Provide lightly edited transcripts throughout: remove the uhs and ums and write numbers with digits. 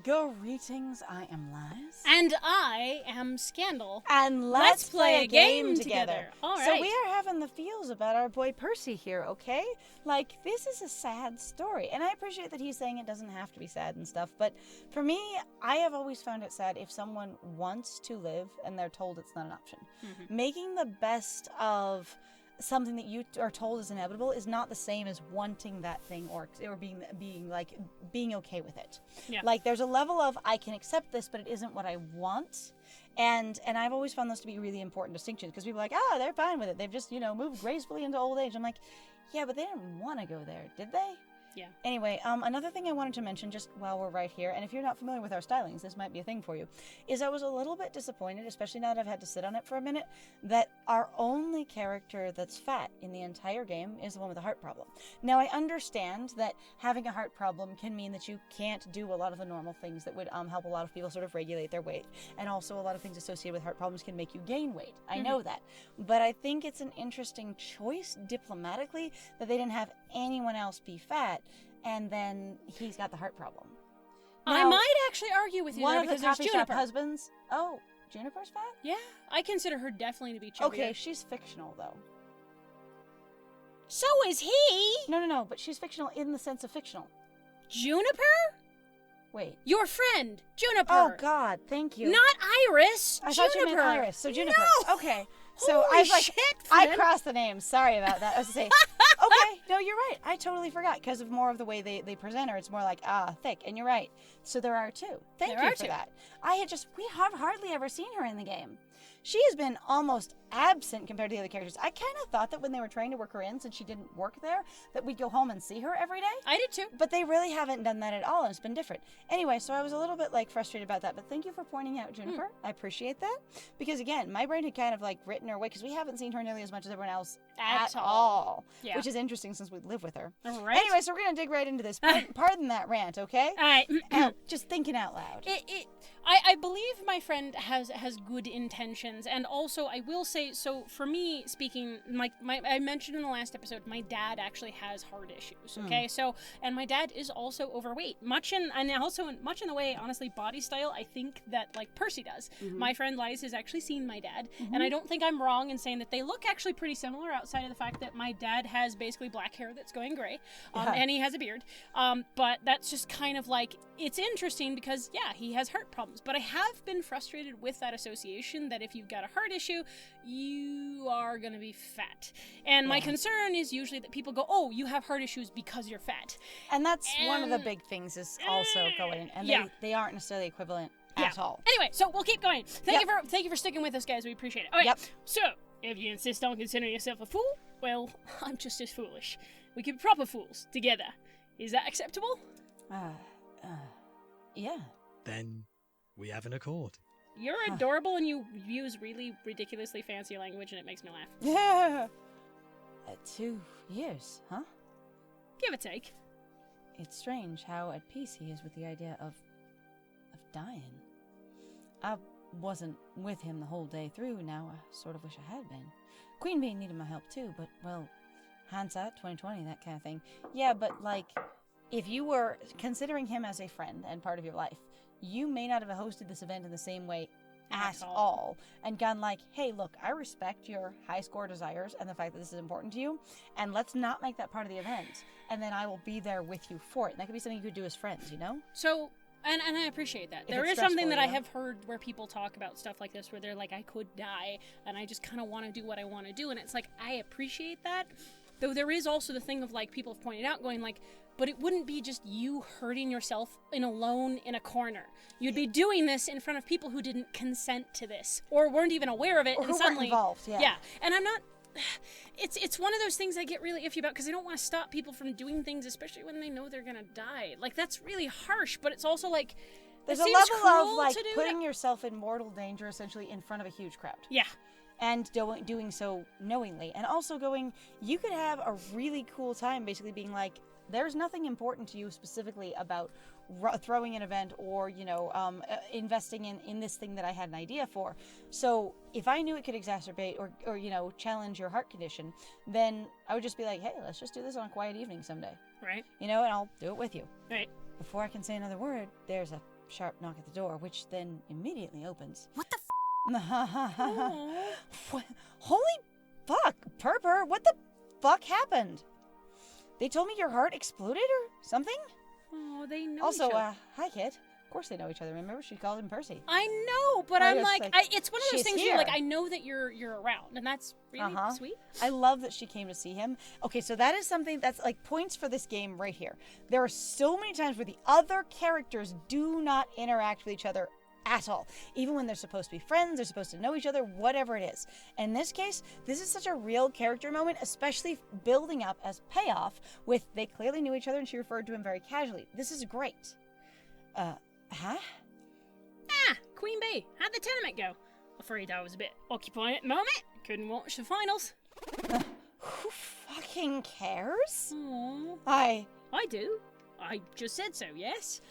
Greetings, I am Liz. And I am Scandal. And let's play a game together. All right. So we are having the feels about our boy Percy here, okay? Like, this is a sad story. And I appreciate that he's saying it doesn't have to be sad and stuff. But for me, I have always found it sad if someone wants to live and they're told it's not an option. Mm-hmm. Making the best of something that you are told is inevitable is not the same as wanting that thing or being okay with it. Yeah. Like, there's a level of I can accept this, but it isn't what I want. And I've always found those to be really important distinctions, because people are like, they're fine with it. They've just, moved gracefully into old age. I'm like, yeah, but they didn't want to go there, did they? Yeah. Anyway, another thing I wanted to mention just while we're right here, and if you're not familiar with our stylings, this might be a thing for you, is I was a little bit disappointed, especially now that I've had to sit on it for a minute, that our only character that's fat in the entire game is the one with a heart problem. Now, I understand that having a heart problem can mean that you can't do a lot of the normal things that would help a lot of people sort of regulate their weight, and also a lot of things associated with heart problems can make you gain weight. I know that. But I think it's an interesting choice diplomatically that they didn't have anyone else be fat, and then he's got the heart problem. Now, I might actually argue with you there, because there's Juniper. One of the coffee shop husbands. Oh, Juniper's fat? Yeah, I consider her definitely to be chubby. Okay, she's fictional, though. So is he! No, but she's fictional in the sense of fictional. Juniper? Wait. Your friend, Juniper. Oh, God, thank you. Not Iris, I Juniper. thought you meant Iris, so Juniper. No. Okay. So Holy shit, I crossed the names. Sorry about that. I was to say, okay, no, you're right. I totally forgot, because of more of the way they present her. It's more like, thick, and you're right. So there are two. Thank you for that. We have hardly ever seen her in the game. She has been almost absent compared to the other characters. I kind of thought that when they were trying to work her in, since she didn't work there, that we'd go home and see her every day. I did too. But they really haven't done that at all, and it's been different. Anyway, so I was a little bit frustrated about that, but thank you for pointing out Juniper. I appreciate that. Because again, my brain had kind of written her away, because we haven't seen her nearly as much as everyone else at all. Yeah. Which is interesting since we live with her. All right. Anyway, so we're going to dig right into this. Pardon that rant, okay? All right. Just thinking out loud. I believe my friend has good intentions, and also I will say, so for me speaking, I mentioned in the last episode, my dad actually has heart issues. Okay, so, and my dad is also overweight, much in the way, honestly, body style I think that Percy does. My friend Liz has actually seen my dad, and I don't think I'm wrong in saying that they look actually pretty similar, outside of the fact that my dad has basically black hair that's going gray, and he has a beard. But that's just kind of it's interesting because he has heart problems. But I have been frustrated with that association, that if you've got a heart issue, you are going to be fat. And my concern is usually that people go, oh, you have heart issues because you're fat. And that's one of the big things is also going, and they aren't necessarily equivalent at all. Anyway, so we'll keep going. Thank you for sticking with us, guys. We appreciate it. Okay, so if you insist on considering yourself a fool, well, I'm just as foolish. We can be proper fools together. Is that acceptable? Yeah. Then we have an accord. You're adorable, and you use really ridiculously fancy language, and it makes me laugh. Yeah. 2 years, huh? Give or take. It's strange how at peace he is with the idea of dying. I wasn't with him the whole day through. Now I sort of wish I had been. Queen Bee needed my help too, but, well, hindsight, 2020, that kind of thing. Yeah, but, if you were considering him as a friend and part of your life, you may not have hosted this event in the same way at all, and gone hey, look, I respect your high score desires and the fact that this is important to you, and let's not make that part of the event, and then I will be there with you for it. And that could be something you could do as friends, So, and I appreciate that. There is something that I have heard where people talk about stuff like this, where they're I could die, and I just kind of want to do what I want to do, and it's I appreciate that, though there is also the thing of people have pointed out, going but it wouldn't be just you hurting yourself alone in a corner. You'd be doing this in front of people who didn't consent to this, or weren't even aware of it, or and who suddenly weren't involved. Yeah, and I'm not. It's one of those things I get really iffy about, because I don't want to stop people from doing things, especially when they know they're gonna die. That's really harsh, but it's also there's a level of putting yourself in mortal danger essentially in front of a huge crowd. Yeah. And doing so knowingly, and also you could have a really cool time basically being there's nothing important to you specifically about throwing an event or, investing in this thing that I had an idea for. So if I knew it could exacerbate or challenge your heart condition, then I would just be hey, let's just do this on a quiet evening someday. Right. And I'll do it with you. Right. Before I can say another word, there's a sharp knock at the door, which then immediately opens. What the Holy fuck, Purper, what the fuck happened? They told me your heart exploded or something? Oh, they know Also, each other. hi, kid. Of course they know each other. Remember, she called him Percy. I know, but I I'm was like, like, it's one of those she's things you're like, here. I know that you're around, and that's really sweet. I love that she came to see him. Okay, so that is something that's like points for this game right here. There are so many times where the other characters do not interact with each other at all. Even when they're supposed to be friends, they're supposed to know each other, whatever it is. In this case, this is such a real character moment, especially building up as payoff with they clearly knew each other and she referred to him very casually. This is great. Huh? Queen Bee, how'd the tournament go? Afraid I was a bit occupied at the moment. Couldn't watch the finals. Who fucking cares? Aww. I do. I just said so, yes?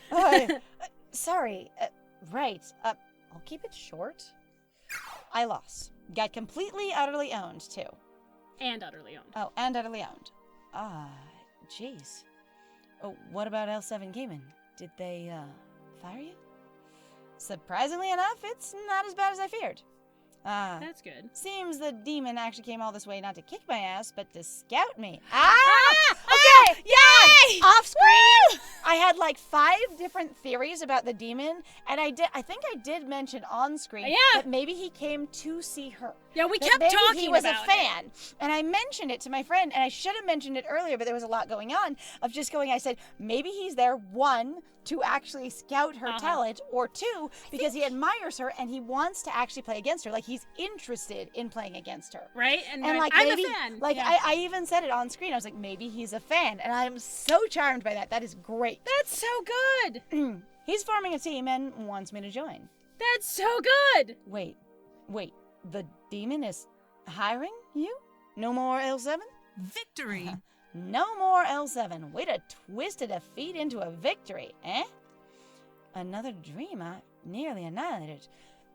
Sorry. Right. I'll keep it short. I lost. Got completely, utterly owned, too. And utterly owned. Oh, and utterly owned. Jeez. Oh, what about L7 Gaming? Did they, fire you? Surprisingly enough, it's not as bad as I feared. That's good. Seems the demon actually came all this way not to kick my ass, but to scout me. Okay! Yay! Off screen, I had like 5 different theories about the demon, and I think I did mention on screen that maybe he came to see her. Yeah, we That kept maybe talking he was about a fan, and I mentioned it to my friend, and I should have mentioned it earlier, but there was a lot going on of just going. I said maybe he's there 1 to actually scout her talent, or 2 because he admires her and he wants to actually play against her, like he's interested in playing against her. Right, and like I'm maybe, a fan. like Yeah. I even said it on screen. I was like, maybe he's a fan, and I'm so charmed by that. That is great. That's so good. He's forming a team and wants me to join. That's so good. Wait, the demon is hiring you? No more L7? victory? No more L7. Way to twist a defeat into a victory, eh? Another dream I nearly annihilated.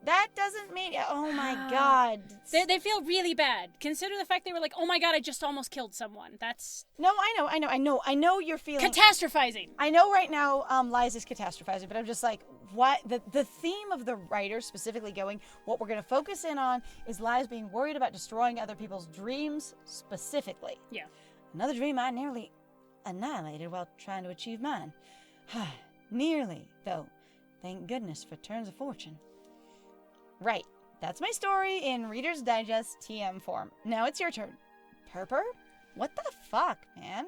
That doesn't mean... Oh my god. They feel really bad. Consider the fact they were like, oh my god, I just almost killed someone. That's... No, I know you're feeling... Catastrophizing. I know right now Liza's catastrophizing, but I'm just like, what? The theme of the writer specifically going, what we're going to focus in on is Liza being worried about destroying other people's dreams specifically. Yeah. Another dream I nearly annihilated while trying to achieve mine. Nearly, though. Thank goodness for turns of fortune. Right. That's my story in Reader's Digest TM form. Now it's your turn. Purper? What the fuck, man?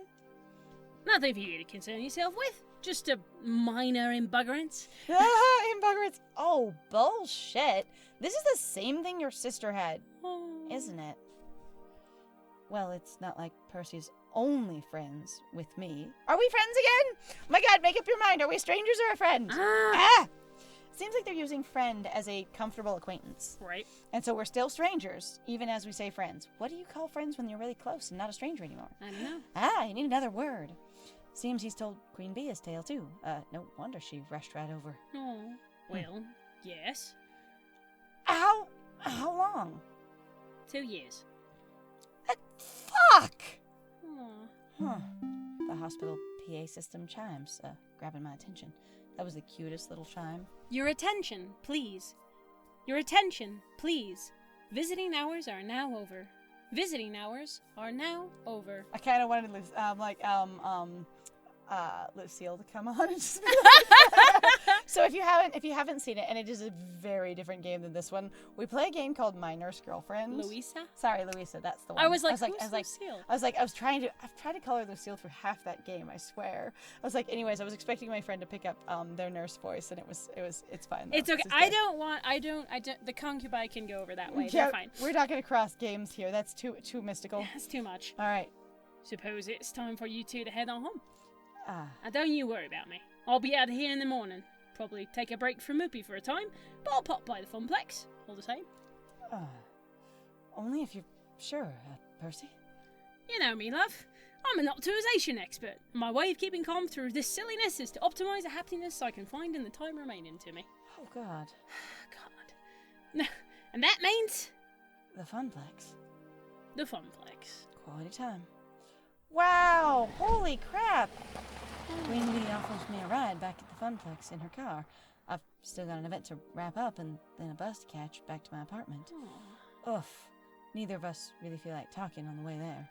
Nothing for you to concern yourself with. Just a minor embuggerance. Embuggerance. Oh, bullshit. This is the same thing your sister had, isn't it? Well, it's not like Percy's only friends with me. Are we friends again? My god, make up your mind. Are we strangers or a friend? Seems like they're using friend as a comfortable acquaintance. Right. And so we're still strangers, even as we say friends. What do you call friends when you're really close and not a stranger anymore? I don't know. You need another word. Seems he's told Queen Bee his tale, too. No wonder she rushed right over. Oh, well, yes. How long? 2 years. Fuck! Aw. The hospital PA system chimes, grabbing my attention. That was the cutest little chime. Your attention, please. Your attention, please. Visiting hours are now over. Visiting hours are now over. I kind of wanted Lucille to come on and just be So if you haven't seen it, and it is a very different game than this one, we play a game called My Nurse Girlfriend. Louisa? Sorry, Louisa, that's the one. I was like, Lucille? I've tried to call her Lucille for half that game, I swear. I was like, anyways, I was expecting my friend to pick up their nurse voice, and it's fine though. It's okay. I don't, the concubine can go over that way. Yeah, They're fine. We're not gonna cross games here. That's too mystical. That's too much. All right. Suppose it's time for you two to head on home. Don't you worry about me. I'll be out of here in the morning. Probably take a break from Moopy for a time, but I'll pop by the Funplex, all the same. Only if you're sure, Percy. You know me, love. I'm an optimization expert, and my way of keeping calm through this silliness is to optimize the happiness I can find in the time remaining to me. Oh, God. God. And that means... The Funplex. The Funplex. Quality time. Wow! Holy crap! Queen Bee offers me a ride back at the Funplex in her car. I've still got an event to wrap up and then a bus to catch back to my apartment. Oof. Neither of us really feel like talking on the way there.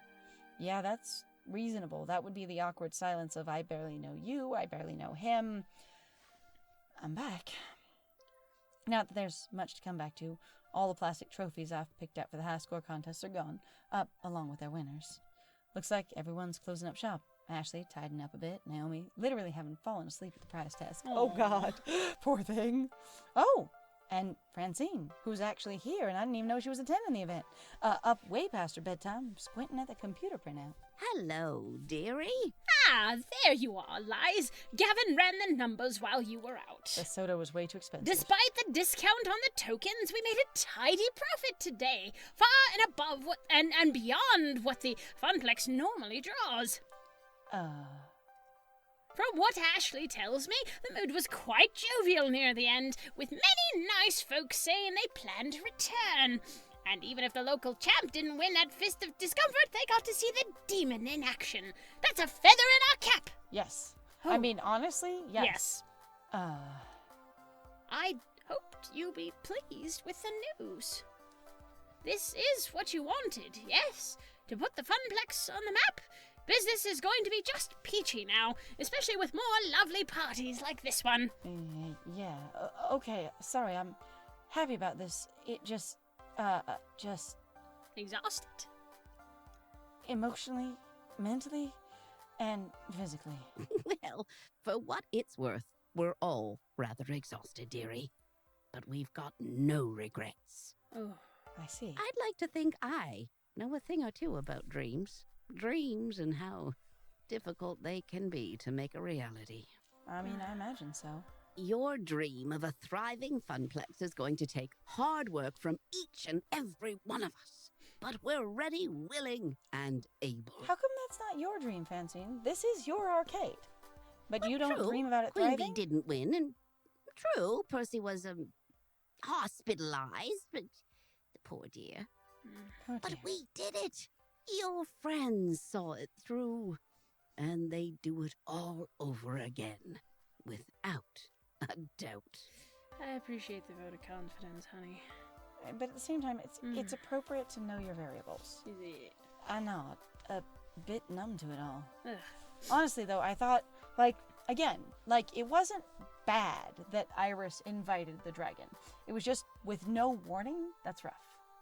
Yeah, that's reasonable. That would be the awkward silence of I barely know you, I barely know him. I'm back. Not that there's much to come back to. All the plastic trophies I've picked up for the high score contests are gone, up along with their winners. Looks like everyone's closing up shop. Ashley tidying up a bit. Naomi literally having fallen asleep at the prize test. Aww. Oh, God. Poor thing. Oh, and Francine, who's actually here, and I didn't even know she was attending the event. Up way past her bedtime, squinting at the computer printout. Hello, dearie. Ah, there you are, Lies. Gavin ran the numbers while you were out. The soda was way too expensive. Despite the discount on the tokens, we made a tidy profit today, far and above what and beyond what the Funplex normally draws. From what Ashley tells me, the mood was quite jovial near the end, with many nice folks saying they plan to return. And even if the local champ didn't win at Fist of Discomfort, they got to see the demon in action. That's a feather in our cap. Yes. Oh. I mean, honestly, yes. Yes. I hoped you'd be pleased with the news. This is what you wanted, yes? To put the Funplex on the map? Business is going to be just peachy now, especially with more lovely parties like this one. Yeah. Okay, sorry, I'm happy about this. It just Exhausted? emotionally, mentally, and physically. Well, for what it's worth, we're all rather exhausted, dearie. But we've got no regrets. Oh. I see. I'd like to think I know a thing or two about dreams. Dreams and how difficult they can be to make a reality. I mean, I imagine so. Your dream of a thriving Funplex is going to take hard work from each and every one of us. But we're ready, willing, and able. How come that's not your dream, Francine? This is your arcade. But you don't True, dream about it Queen Bee thriving? didn't win, and true, Percy was hospitalized, but the poor dear. Oh, But dear. we did it. Your friends saw it through, and they do it all over again, without a doubt. I appreciate the vote of confidence, honey. But at the same time, it's appropriate to know your variables. I know, a bit numb to it all. Ugh. Honestly, though, I thought, it wasn't bad that Iris invited the dragon. It was just, with no warning, that's rough.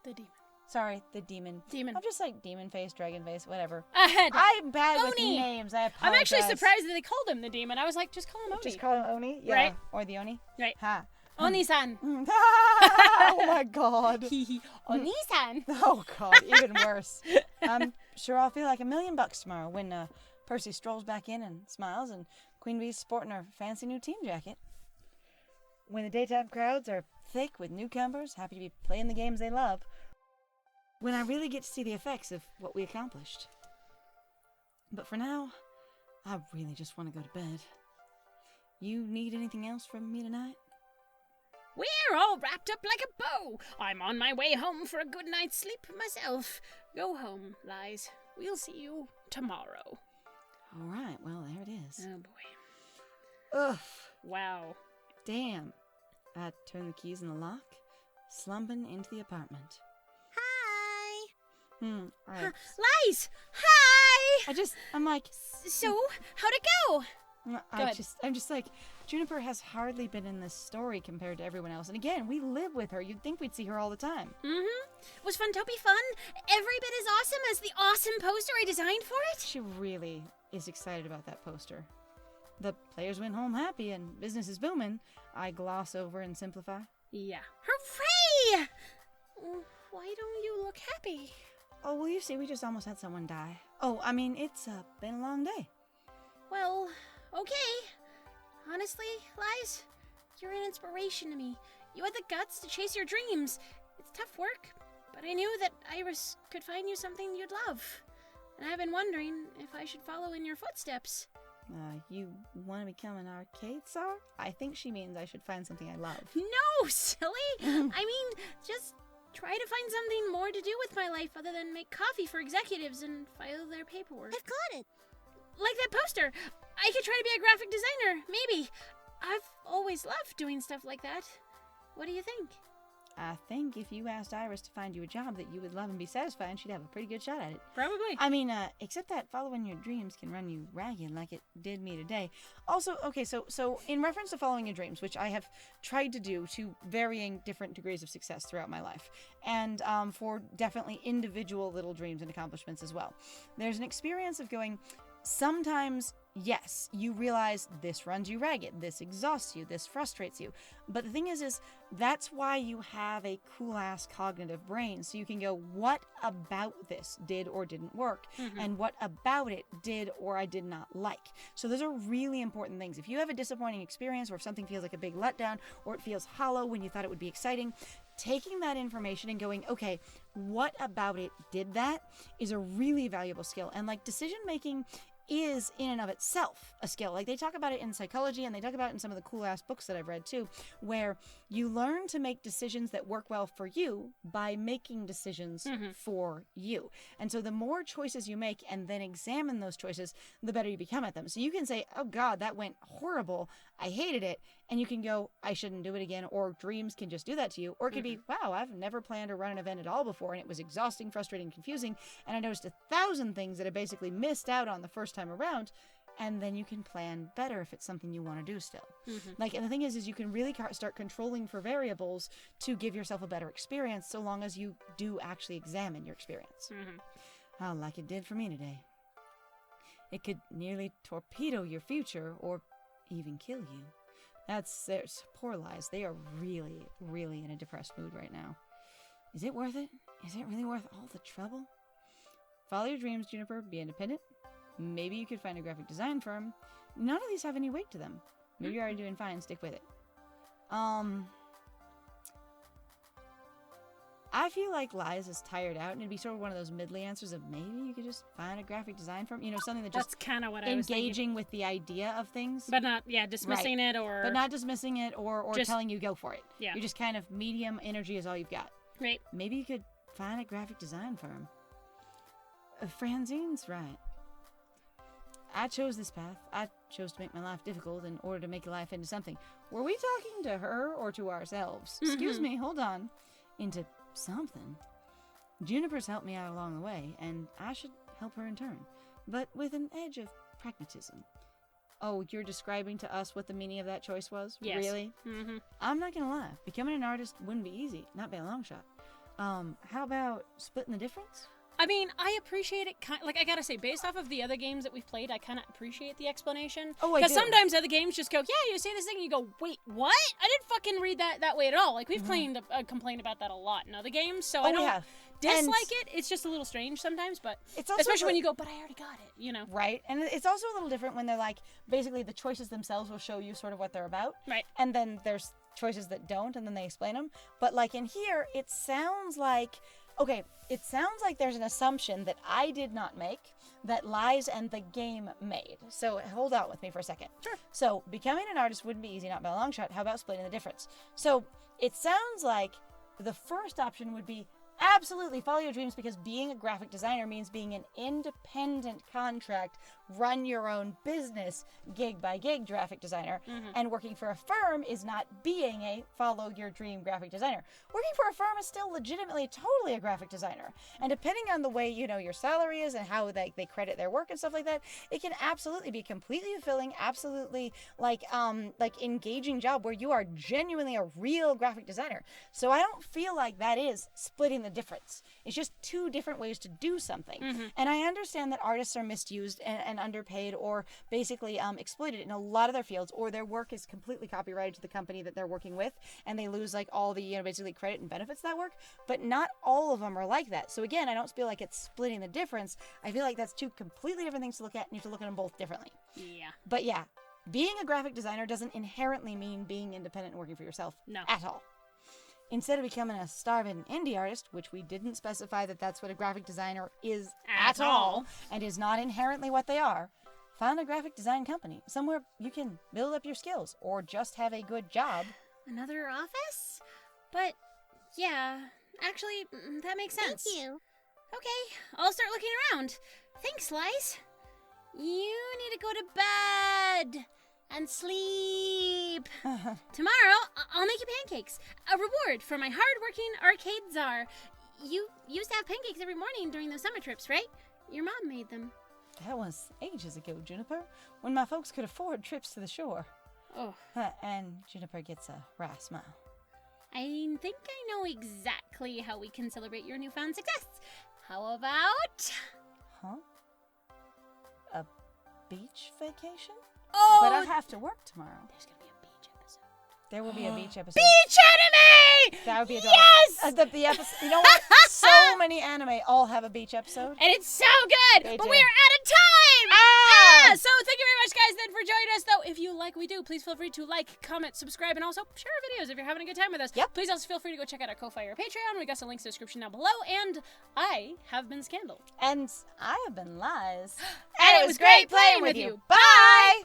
The demon. Sorry, the demon. Demon. I'm just like demon face, dragon face, whatever. Ahead. I'm bad with Oni. names. I I'm apologize. actually surprised that they called him the demon. I was like, just call him Oni. Just call him Oni? Yeah. Right. Or the Oni? Right. Ha. Oni-san. Oh my god. Oni-san. Oh god, even worse. I'm sure I'll feel like $1,000,000 tomorrow when Percy strolls back in and smiles and Queen Bee's sporting her fancy new team jacket. When the daytime crowds are thick with newcomers, happy to be playing the games they love. When I really get to see the effects of what we accomplished. But for now, I really just want to go to bed. You need anything else from me tonight? We're all wrapped up like a bow. I'm on my way home for a good night's sleep myself. Go home, Lies. We'll see you tomorrow. All right, well, there it is. Oh, boy. Ugh, Wow. damn. I turned the keys in the lock, slumping into the apartment. Hi! I Lies! Hi! I'm like, So, how'd it go? ahead. I'm just like, Juniper has hardly been in this story compared to everyone else. And again, we live with her. You'd think we'd see her all the time. Was Funtopia fun? Every bit as awesome as the awesome poster I designed for it? She really is excited about that poster. The players went home happy and business is booming. I gloss over and simplify. Yeah. Hooray! Why don't you look happy? Oh, well, you see, we just almost had someone die. Oh, I mean, it's been a long day. Well, okay. Honestly, Lies, you're an inspiration to me. You had the guts to chase your dreams. It's tough work, but I knew that Iris could find you something you'd love. And I've been wondering if I should follow in your footsteps. You want to become an arcade star? I think she means I should find something I love. No, silly! I mean, just try to find something more to do with my life other than make coffee for executives and file their paperwork. I've got it! Like that poster. I could try to be a graphic designer, maybe. I've always loved doing stuff like that. What do you think? I think if you asked Iris to find you a job that you would love and be satisfied, she'd have a pretty good shot at it. Probably. I mean, except that following your dreams can run you ragged like it did me today. Also, okay, so in reference to following your dreams, which I have tried to do to varying different degrees of success throughout my life, and for definitely individual little dreams and accomplishments as well, there's an experience of going, sometimes, yes, you realize this runs you ragged, this exhausts you, this frustrates you. But the thing is that's why you have a cool-ass cognitive brain, so you can go, what about this did or didn't work? And what about it did or I did not like? So those are really important things. If you have a disappointing experience, or if something feels like a big letdown, or it feels hollow when you thought it would be exciting, taking that information and going, okay, what about it did that, is a really valuable skill. And like, decision making is in and of itself a skill. Like, they talk about it in psychology, and they talk about it in some of the cool ass books that I've read too, where you learn to make decisions that work well for you by making decisions for you. And so the more choices you make and then examine those choices, the better you become at them. So you can say, oh God, that went horrible, I hated it. And you can go, I shouldn't do it again. Or dreams can just do that to you. Or it could be, wow, I've never planned or run an event at all before, and it was exhausting, frustrating, confusing, and I noticed 1,000 things that I basically missed out on the first time around. And then you can plan better if it's something you want to do still. Like, and the thing is you can really start controlling for variables to give yourself a better experience, so long as you do actually examine your experience. Oh, like it did for me today. It could nearly torpedo your future, or even kill you. There's poor lies. They are really, really in a depressed mood right now. Is it worth it? Is it really worth all the trouble? Follow your dreams, Juniper. Be independent. Maybe you could find a graphic design firm. None of these have any weight to them. Maybe you're already doing fine. Stick with it. I feel like Lies is tired out, and it'd be sort of one of those middly answers of maybe you could just find a graphic design firm. You know, something that just That's kind of what I was thinking. Engaging with the idea of things. But not, dismissing it or... But not dismissing it or just telling you go for it. Yeah. You're just kind of medium energy is all you've got. Right. Maybe you could find a graphic design firm. Francine's right. I chose this path. I chose to make my life difficult in order to make your life into something. Were we talking to her or to ourselves? Excuse me, hold on. Into something. Juniper's helped me out along the way, and I should help her in turn, but with an edge of pragmatism. Oh, you're describing to us what the meaning of that choice was? Yes. Really? I'm not gonna lie. Becoming an artist wouldn't be easy, not by a long shot. How about splitting the difference? I mean, I appreciate it. I gotta say, based off of the other games that we've played, I kind of appreciate the explanation. Oh, I do. Because sometimes other games just go, yeah, you say this thing, and you go, wait, what? I didn't fucking read that way at all. Like, we've complained about that a lot in other games, so I don't dislike it. It's just a little strange sometimes, but it's also especially when you go, but I already got it, you know? Right, and it's also a little different when they're like, basically the choices themselves will show you sort of what they're about. Right. And then there's choices that don't, and then they explain them. But like in here, it sounds like... Okay, it sounds like there's an assumption that I did not make, that Lies and the game made. So hold on with me for a second. Sure. So becoming an artist wouldn't be easy, not by a long shot. How about splitting the difference? So it sounds like the first option would be absolutely follow your dreams, because being a graphic designer means being an independent contract, run your own business, gig by gig graphic designer. And working for a firm is not being a follow your dream graphic designer. Working for a firm is still legitimately totally a graphic designer. And depending on the way, you know, your salary is and how they credit their work and stuff like that, it can absolutely be completely fulfilling, absolutely like engaging job where you are genuinely a real graphic designer. So I don't feel like that is splitting the difference. It's just two different ways to do something. And I understand that artists are misused and underpaid or basically exploited in a lot of their fields, or their work is completely copyrighted to the company that they're working with, and they lose like all the, you know, basically credit and benefits of that work. But not all of them are like that. So again, I don't feel like it's splitting the difference. I feel like that's two completely different things to look at, and you have to look at them both differently. Yeah. But yeah, being a graphic designer doesn't inherently mean being independent and working for yourself. No. At all. Instead of becoming a starving indie artist, which we didn't specify that that's what a graphic designer is at all, and is not inherently what they are, find a graphic design company, somewhere you can build up your skills, or just have a good job. Another office? But, yeah, actually, that makes sense. Thank you. Okay, I'll start looking around. Thanks, Lies. You need to go to bed. and sleep. Tomorrow, I'll make you pancakes. A reward for my hard-working arcade czar. You used to have pancakes every morning during those summer trips, right? Your mom made them. That was ages ago, Juniper, when my folks could afford trips to the shore. Oh. And Juniper gets a wry smile. I think I know exactly how we can celebrate your newfound success. How about... Huh? A beach vacation? Oh! But I have to work tomorrow. There's gonna be a beach episode. There will be a beach episode. Beach anime! That would be adorable. Yes! The episode, you know what? So many anime all have a beach episode. And it's so good! They But do. we are out of time! Ah! So thank you very much, guys, then, for joining us. Though, if you like what we do, please feel free to like, comment, subscribe, and also share our videos if you're having a good time with us. Yep. Please also feel free to go check out our Ko-Fi or Patreon. We got some links in the description down below. And I have been Scandal. And I have been Lies. And it was great playing with you. Bye!